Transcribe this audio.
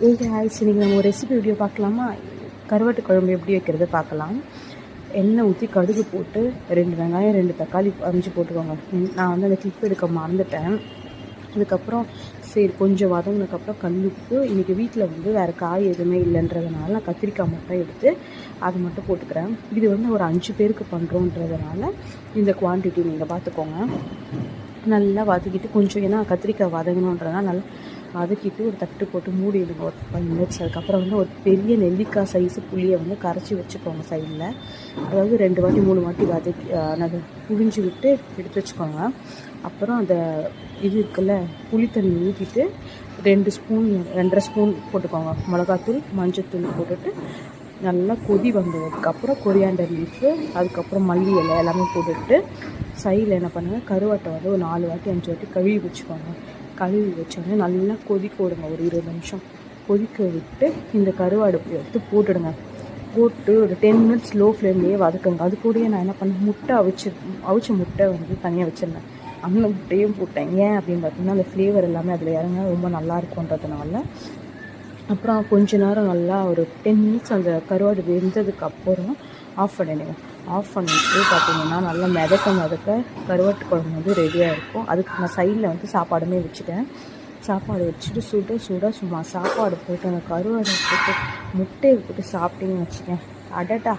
ஹாய்ஸ், இன்றைக்கி நம்ம ஒரு ரெசிபி வீடியோ பார்க்கலாமா? கருவாட்டு குழம்பு எப்படி வைக்கிறது பார்க்கலாம். எண்ணெய் ஊற்றி கடுகு போட்டு 2 வெங்காயம் 2 தக்காளி அரிஞ்சு போட்டுக்கோங்க. நான் வந்து அந்த கிளிப் எடுக்க மறந்துட்டேன். அதுக்கப்புறம் சரி கொஞ்சம் வதங்கினதுக்கப்புறம் கல்லுப்பு. இன்றைக்கி வீட்டில் வந்து வேறு காய் எதுவுமே இல்லைன்றதுனால நான் கத்திரிக்காய் மட்டும் எடுத்து அது மட்டும் போட்டுக்கிறேன். இது வந்து ஒரு 5 பேருக்கு பண்ணுறோன்றதுனால இந்த குவான்டிட்டி நீங்கள் பார்த்துக்கோங்க. நல்லா வதக்கிட்டு கொஞ்சம், ஏன்னா கத்திரிக்காய் வதங்கணுன்றதுனால நல்லா வதக்கிட்டு ஒரு தட்டு போட்டு மூடிடுங்க ஒரு 5 மினிட்ஸ். அதுக்கப்புறம் வந்து ஒரு பெரிய நெல்லிக்காய் சைஸு புளியை வந்து கரைச்சி வச்சுக்கோங்க சைடில். அதாவது 2 வாட்டி 3 வாட்டி வதக்கி அதை புழிஞ்சு விட்டு எடுத்து வச்சுக்கோங்க. அப்புறம் அந்த இது இருக்குல்ல, புளி தண்ணி ஊற்றிட்டு 2 ஸ்பூன் 2.5 ஸ்பூன் போட்டுக்கோங்க மிளகாத்தூள் மஞ்சத்தூள் போட்டுட்டு நல்லா கொதி வந்ததுக்கப்புறம் கொரியாண்டர் லீஃபு, அதுக்கப்புறம் மல்லி இலை எல்லாமே போட்டுட்டு சைடில் என்ன பண்ணுங்கள், கருவாட்டை வந்து ஒரு 4 வாட்டி 5 வாட்டி கழுவி வச்சுக்கோங்க. கழுவி வச்சோடனே நல்லா கொதிக்க விடுங்க. ஒரு 20 நிமிஷம் கொதிக்க விட்டு இந்த கருவாடு எடுத்து போட்டுடுங்க. போட்டு ஒரு 10 மினிட்ஸ் லோ ஃப்ளேம்லேயே வதக்குங்க. அது கூடயே நான் என்ன பண்ணேன், முட்டை அவிச்ச முட்டை வந்து தனியாக வச்சுருந்தேன். அந்த முட்டையும் போட்டேன். ஏன் அப்படின்னு பார்த்தீங்கன்னா அந்த ஃப்ளேவர் எல்லாமே அதில் இறங்க ரொம்ப நல்லா இருக்குன்றதுனால. அப்புறம் கொஞ்ச நேரம் நல்லா ஒரு 10 மினிட்ஸ் அந்த கருவாடு வெந்ததுக்கப்புறம் ஆஃப் பண்ணிடுங்க. ஆஃப் பண்ணிட்டு பார்த்தீங்கன்னா நல்லா மிதக்க கருவாட்டு குழம்பு வந்து ரெடியாக இருக்கும். அதுக்கு நான் சைடில் வந்து சாப்பாடுமே வச்சுட்டேன். சாப்பாடு வச்சுட்டு சுட சும்மா சாப்பாடு போட்டு அந்த கருவாடை போட்டு முட்டையை போட்டு சாப்பிட்டீங்கன்னு வச்சுக்கேன், அடட்டா